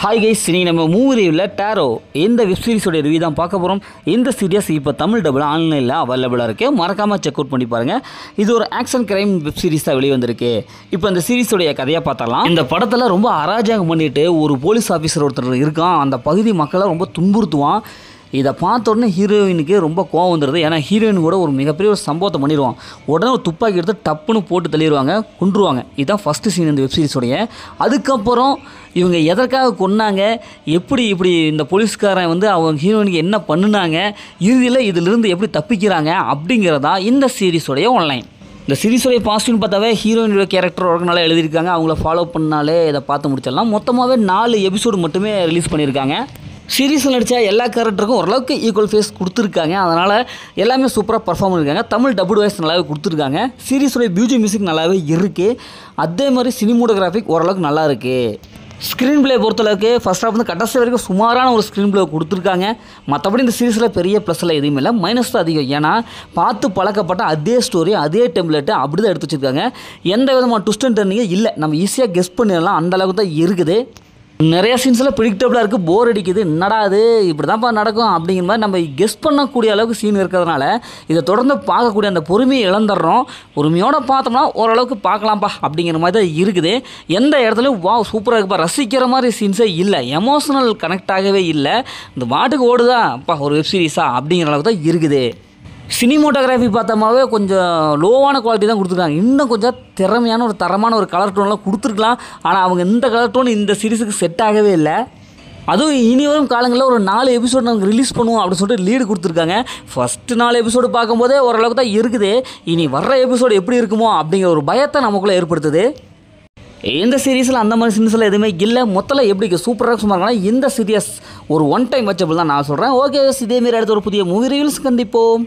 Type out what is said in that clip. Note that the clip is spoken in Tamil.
ஹாய் கைஸ், இன்றைக்கி நம்ம மூவி ரிவ்யூவில் டேரோ இந்த வெப் சீரிஸோட ரிவ்யூ தான் பார்க்க போகிறோம். இந்த சீரியஸ் இப்போ தமிழ் டபுள் ஆன்லைனில் அவைலபிளாக இருக்குது. மறக்காமல் செக் அவுட் பண்ணி பாருங்கள். இது ஒரு ஆக்ஷன் கிரைம் வெப் சீரிஸ் தான் வெளியே வந்திருக்கு. இப்போ இந்த சீரிஸோடைய கதையாக பார்த்தலாம். இந்த படத்தில் ரொம்ப அராஜகம் பண்ணிட்டு ஒரு போலீஸ் ஆஃபீஸர் ஒருத்தர் இருக்கான். அந்த பகுதி மக்களை ரொம்ப துன்புறுத்துவான். இதை பார்த்த உடனே ஹீரோயினுக்கு ரொம்ப கோவம் வந்துடுது. ஏன்னா ஹீரோயின் கூட ஒரு மிகப்பெரிய ஒரு சம்பவத்தை பண்ணிடுவான். உடனே ஒரு துப்பாக்கி எடுத்து டப்புன்னு போட்டு தள்ளிடுவாங்க, கொன்றுவாங்க. இதுதான் ஃபஸ்ட்டு சீன் இந்த வெப் சீரிஸோடைய. அதுக்கப்புறம் இவங்க எதற்காக கொன்னாங்க, எப்படி இப்படி இந்த போலீஸ்காரன் வந்து அவங்க ஹீரோயினுக்கு என்ன பண்ணினாங்க, இறுதியில் இதிலிருந்து எப்படி தப்பிக்கிறாங்க அப்படிங்கிறதா இந்த சீரிஸோடைய ஆன்லைன். இந்த சீரிஸோடைய பாசிட்டிவ்னு பார்த்தாவே ஹீரோயினோட கேரக்டர் ஒர்க் நல்லா எழுதியிருக்காங்க. அவங்கள ஃபாலோ பண்ணாலே இதை பார்த்து முடிச்சிடலாம். மொத்தமாகவே 4 எபிசோடு மட்டுமே ரிலீஸ் பண்ணியிருக்காங்க. சீரிஸில் நடித்த எல்லா கேரக்டருக்கும் ஓரளவுக்கு ஈக்குவல் ஃபேஸ் கொடுத்துருக்காங்க. அதனால் எல்லாமே சூப்பராக பர்ஃபார்ம் பண்ணியிருக்காங்க. தமிழ் டபுள் வாய்ஸ் நல்லாவே கொடுத்துருக்காங்க. சீரிஸோடைய மியூசிக் நல்லாவே இருக்குது. அதே மாதிரி சினிமோட்டோகிராஃபிக் ஓரளவுக்கு நல்லா இருக்குது. ஸ்க்ரீன் பிளே பொறுத்தளவுக்கு ஃபஸ்ட் ஹாஃப் வந்து கடைசி வரைக்கும் சுமாரான ஒரு ஸ்க்ரீன் பிளே கொடுத்துருக்காங்க. மற்றபடி இந்த சீரிஸில் பெரிய ப்ளஸ்ஸில் எதுவுமே இல்லை, மைனஸ் தான் அதிகம். ஏன்னா பார்த்து பழக்கப்பட்ட அதே ஸ்டோரி, அதே டெம்ப்ளேட்டு அப்படி தான் எடுத்து வச்சுருக்காங்க. எந்த விதமான ட்விஸ்ட் அண்ட் டர்னிங்கும் இல்லை. நம்ம ஈஸியாக கெஸ் பண்ணிடலாம், அந்தளவுக்கு தான் இருக்குது. நிறைய சீன்ஸில் ப்ரிடிக்டபிளாக இருக்குது, போர் அடிக்குது. என்னடா அது இப்படி தான்ப்பா நடக்கும் அப்படிங்கிற மாதிரி நம்ம கெஸ் பண்ணக்கூடிய அளவுக்கு சீன் இருக்கிறதுனால இதை தொடர்ந்து பார்க்கக்கூடிய அந்த பொறுமையை இழந்துடுறோம். பொறுமையோடு பார்த்தோம்னா ஓரளவுக்கு பார்க்கலாம்ப்பா அப்படிங்கிற மாதிரி தான் இருக்குது. எந்த இடத்துலையும் வா சூப்பராக இருக்குப்பா ரசிக்கிற மாதிரி சீன்ஸே இல்லை, எமோஷனல் கனெக்ட் ஆகவே இல்லை. இந்த பாட்டுக்கு ஓடுதா அப்பா ஒரு வெப் சீரிஸா அப்படிங்கிற அளவுக்கு தான் இருக்குது. சினிமோட்டோகிராஃபி பார்த்தோமாவே கொஞ்சம் லோவான குவாலிட்டி தான் கொடுத்துருக்காங்க. இன்னும் கொஞ்சம் திறமையான ஒரு தரமான ஒரு கலர் டோன்லாம் கொடுத்துருக்கலாம். ஆனால் அவங்க இந்த கலர் டோன் இந்த சீரிஸுக்கு செட் ஆகவே இல்லை. அதுவும் இனி வரும் காலங்களில் ஒரு 4 எபிசோடு நாங்கள் ரிலீஸ் பண்ணுவோம் அப்படின்னு சொல்லிட்டு லீடு கொடுத்துருக்காங்க. ஃபஸ்ட்டு 4 எபிசோடு பார்க்கும்போதே ஓரளவுக்கு தான் இருக்குது. இனி வர்ற எபிசோடு எப்படி இருக்குமோ அப்படிங்கிற ஒரு பயத்தை நமக்குள்ளே ஏற்படுத்துது. இந்த சீரீஸில் அந்த மாதிரி சீன்ஸில் எதுவுமே இல்லை. மொத்தத்தில் எப்படி சூப்பராக சும்மா இருக்கலாம். இந்த சீரியஸ் ஒரு ஒன் டைம் வச்சபிள் தான் நான் சொல்கிறேன். ஓகே, இதேமாரி அடுத்த ஒரு புதிய மூவி ரிவ்யூஸ் கண்டிப்போம்.